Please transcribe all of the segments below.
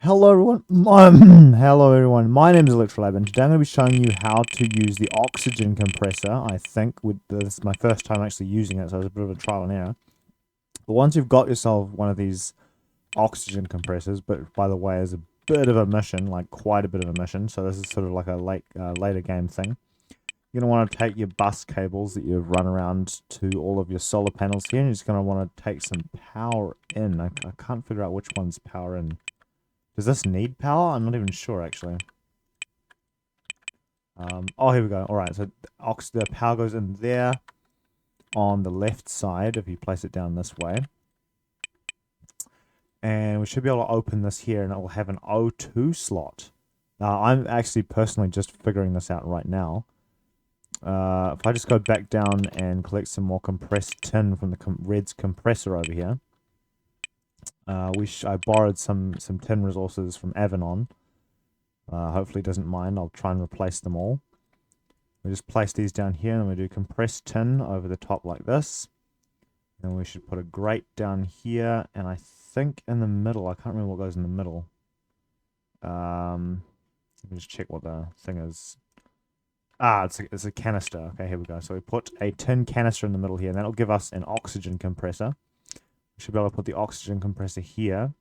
Hello everyone, hello everyone, my name is Olectralab and today I'm going to be showing you how to use the oxygen compressor. I think this is my first time actually using it, so it's a bit of a trial and error. But once you've got yourself one of these oxygen compressors, but by the way is a bit of a mission, like quite a bit of a mission, so this is sort of like a later game thing. You're going to want to take your bus cables that you've run around to all of your solar panels here, and you're just going to want to take some power in. I can't figure out which one's power in. Does this need power? I'm not even sure, actually. Oh, here we go. Alright, so the power goes in there on the left side if you place it down this way. And we should be able to open this here and it will have an O2 slot. I'm actually personally just figuring this out right now. If I just go back down and collect some more compressed tin from the Red's compressor over here. I borrowed some tin resources from Avanon. Hopefully it doesn't mind. I'll try and replace them all. We just place these down here and we do compressed tin over the top like this. And we should put a grate down here and I think in the middle. I can't remember what goes in the middle. Let me just check what the thing is. It's a canister. Okay, here we go. So we put a tin canister in the middle here and that'll give us an oxygen compressor. We should be able to put the oxygen compressor here.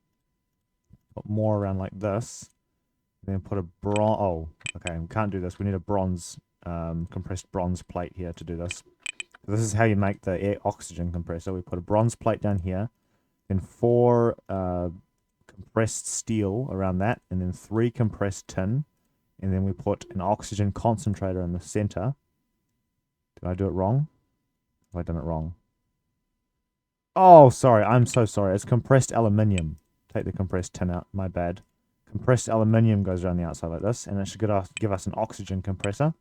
Put more around like this. Then put a bronze. Oh, okay. We can't do this. We need a bronze, compressed bronze plate here to do this. So this is how you make the air oxygen compressor. We put a bronze plate down here, then 4 compressed steel around that, and then 3 compressed tin, and then we put an oxygen concentrator in the center. Did I do it wrong? Have I done it wrong? Oh, sorry. I'm so sorry. It's compressed aluminium. Take the compressed tin out. My bad. Compressed aluminium goes around the outside like this, and it should give us an oxygen compressor.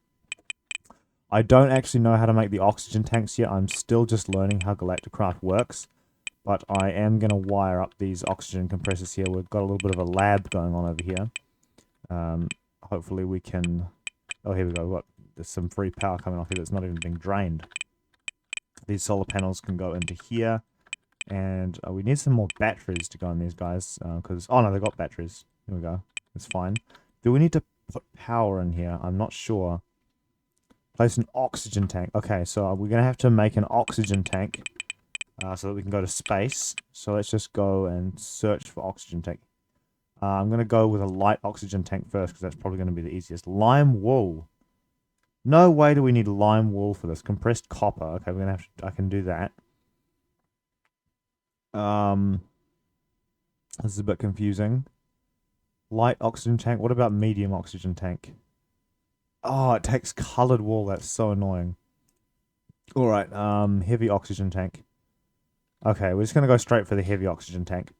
I don't actually know how to make the oxygen tanks yet. I'm still just learning how Galacticraft works, but I am going to wire up these oxygen compressors here. We've got a little bit of a lab going on over here. Hopefully we can... Oh, here we go. There's some free power coming off here that's not even being drained. These solar panels can go into here, and we need some more batteries to go on these guys, because... Oh, no, they've got batteries. Here we go. It's fine. Do we need to put power in here? I'm not sure. Place an oxygen tank. Okay, so we're going to have to make an oxygen tank so that we can go to space. So let's just go and search for oxygen tank. I'm going to go with a light oxygen tank first because that's probably going to be the easiest. Lime wool. No way do we need lime wool for this. Compressed copper. Okay, we're going to have to... I can do that. This is a bit confusing. Light oxygen tank. What about medium oxygen tank? Oh, it takes colored wool. That's so annoying. Alright, heavy oxygen tank. Okay, we're just going to go straight for the heavy oxygen tank.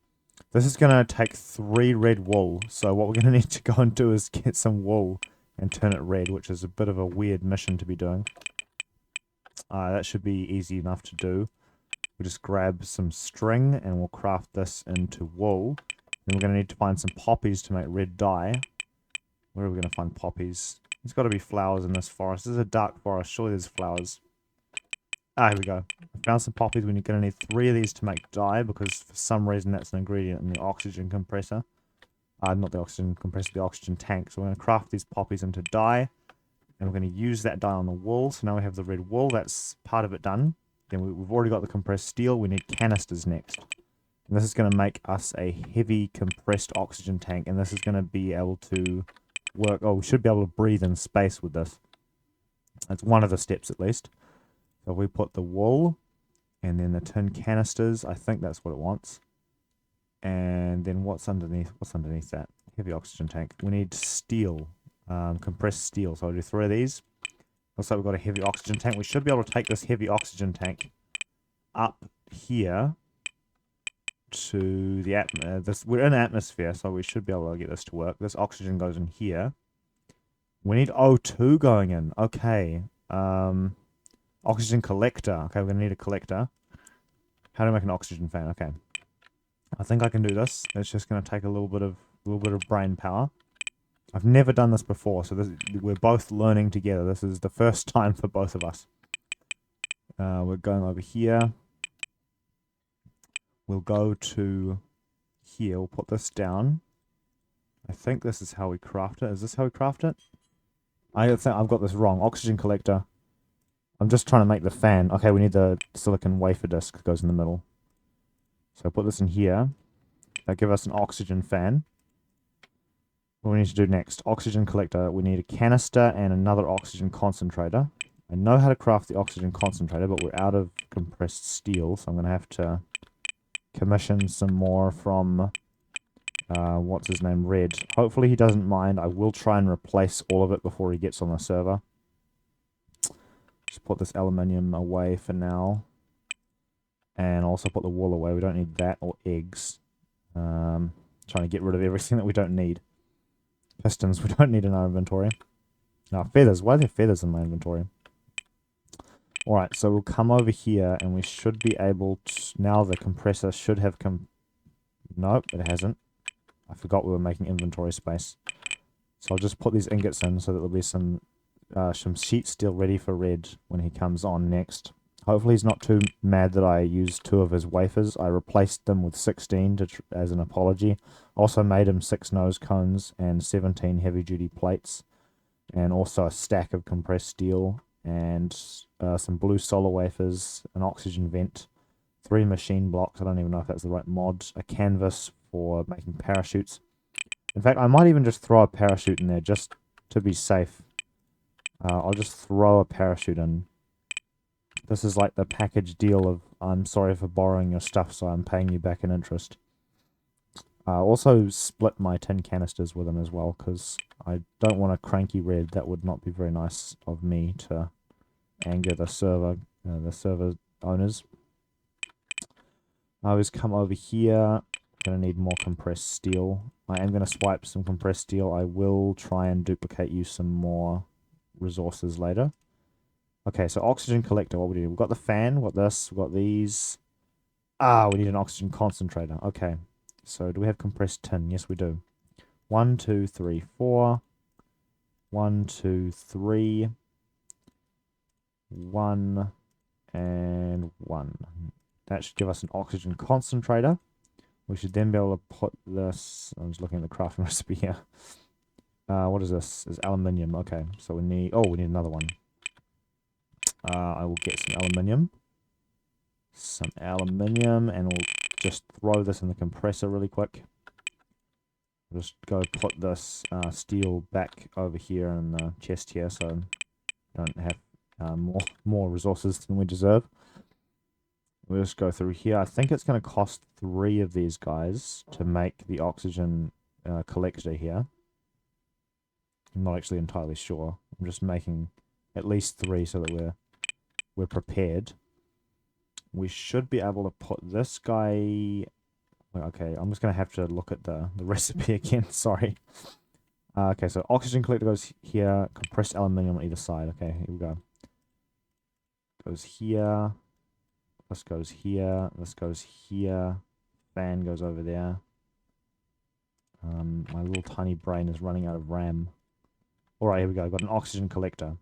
This is going to take 3 red wool. So what we're going to need to go and do is get some wool and turn it red, which is a bit of a weird mission to be doing. That should be easy enough to do. We'll just grab some string and we'll craft this into wool. Then we're going to need to find some poppies to make red dye. Where are we going to find poppies? There's got to be flowers in this forest. This is a dark forest. Surely there's flowers. Here we go. I found some poppies. We're going to need 3 of these to make dye because for some reason that's an ingredient in the oxygen compressor. Not the oxygen compressor, the oxygen tank. So we're going to craft these poppies into dye. And we're going to use that dye on the wool. So now we have the red wool. That's part of it done. Then we've already got the compressed steel. We need canisters next. And this is going to make us a heavy compressed oxygen tank. And this is going to be able to work. Oh, we should be able to breathe in space with this. That's one of the steps at least. So we put the wool and then the tin canisters. I think that's what it wants. And then what's underneath? What's underneath that? Heavy oxygen tank. We need steel, compressed steel. So I'll do 3 of these. Looks like we've got a heavy oxygen tank. We should be able to take this heavy oxygen tank up here to the we're in atmosphere, so we should be able to get this to work. This oxygen goes in here. We need O2 going in. Okay. Oxygen collector. Okay, we're gonna need a collector. How do I make an oxygen fan? Okay. I think I can do this. It's just gonna take a little bit of brain power. I've never done this before, so we're both learning together. This is the first time for both of us. We're going over here. We'll go to here. We'll put this down. I think this is how we craft it. Is this how we craft it? I think I've got this wrong. Oxygen collector. I'm just trying to make the fan. Okay, we need the silicon wafer disc that goes in the middle. So put this in here. That give us an oxygen fan. What do we need to do next? Oxygen collector. We need a canister and another oxygen concentrator. I know how to craft the oxygen concentrator, but we're out of compressed steel, so I'm going to have to commission some more from, what's his name, Red. Hopefully he doesn't mind. I will try and replace all of it before he gets on the server. Just put this aluminium away for now. And also put the wool away. We don't need that or eggs. Trying to get rid of everything that we don't need. Pistons we don't need in our inventory. Feathers. Why are there feathers in my inventory? Alright, so we'll come over here and we should be able to... Now the compressor should have come... Nope, it hasn't. I forgot we were making inventory space. So I'll just put these ingots in so that there'll be some sheet steel ready for Red when he comes on next. Hopefully he's not too mad that I used 2 of his wafers. I replaced them with 16 as an apology. Also made him 6 nose cones and 17 heavy-duty plates. And also a stack of compressed steel and some blue solar wafers, an oxygen vent, 3 machine blocks. I don't even know if that's the right mod. A canvas for making parachutes. In fact, I might even just throw a parachute in there just to be safe. I'll just throw a parachute in. This is like the package deal of, I'm sorry for borrowing your stuff, so I'm paying you back in interest. Also split my tin canisters with him as well, because I don't want a cranky Red. That would not be very nice of me to anger the server owners. I always come over here. Gonna need more compressed steel. I am gonna swipe some compressed steel. I will try and duplicate you some more resources later. Okay, so oxygen collector, what we do? We've got the fan, we've got this, we've got these. We need an oxygen concentrator. Okay, so do we have compressed tin? Yes, we do. 1, 2, 3, 4. 1, 2, 3. 1 and 1. That should give us an oxygen concentrator. We should then be able to put this... I'm just looking at the crafting recipe here. What is this? It's aluminium. Okay, so we need... Oh, we need another one. I will get some aluminium. And we'll just throw this in the compressor really quick. Just go put this steel back over here in the chest here, so don't have more resources than we deserve. We'll just go through here. I think it's going to cost 3 of these guys to make the oxygen collector here. I'm not actually entirely sure. I'm just making at least 3 so that we're prepared. We should be able to put this guy... Okay, I'm just going to have to look at the recipe again. Sorry. Okay, so oxygen collector goes here. Compressed aluminium on either side. Okay, here we go. Goes here. This goes here. This goes here. Fan goes over there. My little tiny brain is running out of RAM. Alright, here we go. Got an oxygen collector.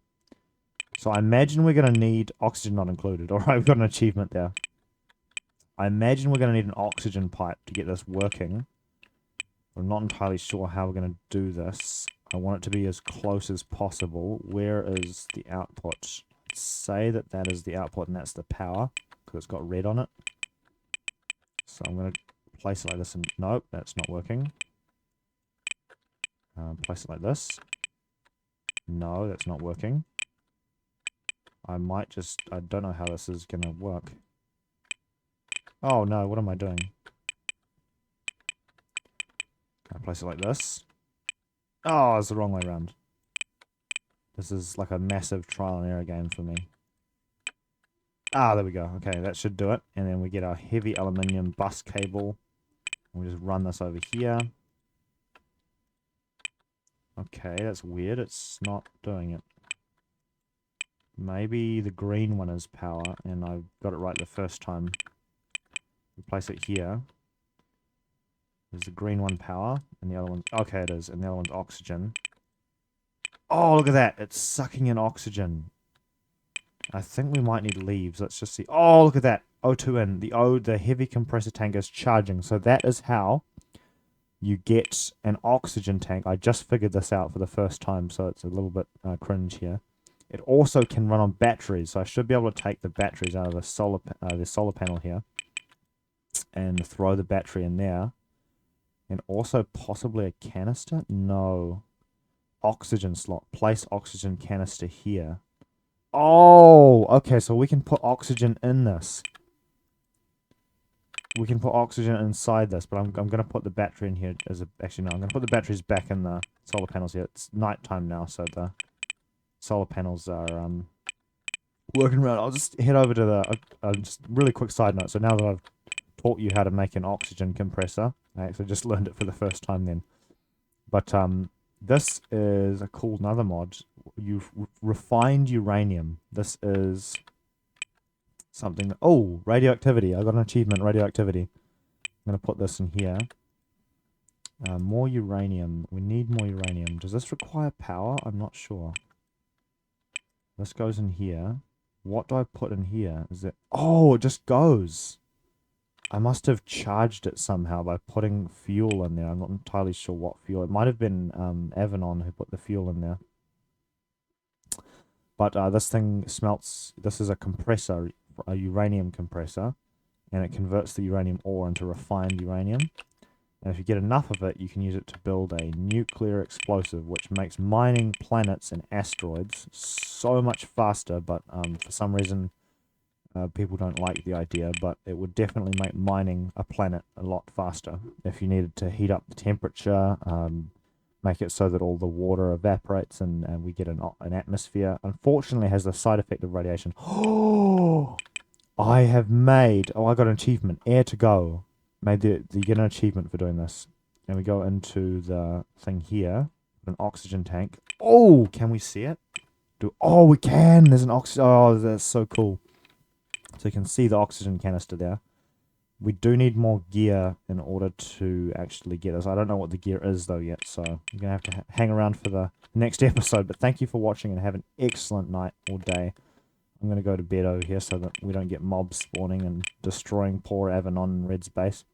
So I imagine we're going to need... Oxygen not included. Alright, we've got an achievement there. I imagine we're going to need an oxygen pipe to get this working. I'm not entirely sure how we're going to do this. I want it to be as close as possible. Where is the output? Let's say that is the output and that's the power, because it's got red on it. So I'm going to place it like this and... Nope, that's not working. Place it like this. No, that's not working. I might just... I don't know how this is going to work. Oh no, what am I doing? Can I place it like this? Oh, it's the wrong way around. This is like a massive trial and error game for me. There we go. Okay, that should do it. And then we get our heavy aluminium bus cable. And we just run this over here. Okay, that's weird. It's not doing it. Maybe the green one is power, and I got it right the first time. We place it here. Is the green one power? And the other one... Okay, it is. And the other one's oxygen. Oh, look at that. It's sucking in oxygen. I think we might need leaves. Let's just see. Oh, look at that. O2 in. The heavy compressor tank is charging. So that is how you get an oxygen tank. I just figured this out for the first time, so it's a little bit cringe here. It also can run on batteries, so I should be able to take the batteries out of the solar panel here and throw the battery in there. And also possibly a canister? No. Oxygen slot. Place oxygen canister here. Oh, okay, so we can put oxygen in this. We can put oxygen inside this, but I'm going to put the battery in here as a... Actually, no, I'm going to put the batteries back in the solar panels here. It's nighttime now, so the solar panels are working around. I'll just head over to the... just really quick side note. So now that I've taught you how to make an oxygen compressor, I actually just learned it for the first time then. But this is a cool another mod. You've refined uranium. This is something that... Oh, radioactivity. I got an achievement, radioactivity. I'm going to put this in here. More uranium. We need more uranium. Does this require power? I'm not sure. This goes in here. What do I put in here? Is it... Oh, it just goes. I must have charged it somehow by putting fuel in there. I'm not entirely sure what fuel. It might have been Avanon who put the fuel in there. But this thing smelts... This is a compressor, a uranium compressor. And it converts the uranium ore into refined uranium. And if you get enough of it, you can use it to build a nuclear explosive, which makes mining planets and asteroids so much faster. But for some reason... people don't like the idea, but it would definitely make mining a planet a lot faster if you needed to heat up the temperature, make it so that all the water evaporates and we get an atmosphere. Unfortunately, it has the side effect of radiation. Oh, I have made... Oh, I got an achievement. Air to go. You get an achievement for doing this. And we go into the thing here, an oxygen tank. Oh, can we see it? Oh, we can. There's an oxygen... Oh, that's so cool. So you can see the oxygen canister there. We do need more gear in order to actually get us. I don't know what the gear is though yet, so I'm going to have to hang around for the next episode. But thank you for watching and have an excellent night or day. I'm going to go to bed over here so that we don't get mobs spawning and destroying poor Avanon and Red's base.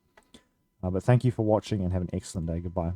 But thank you for watching and have an excellent day. Goodbye.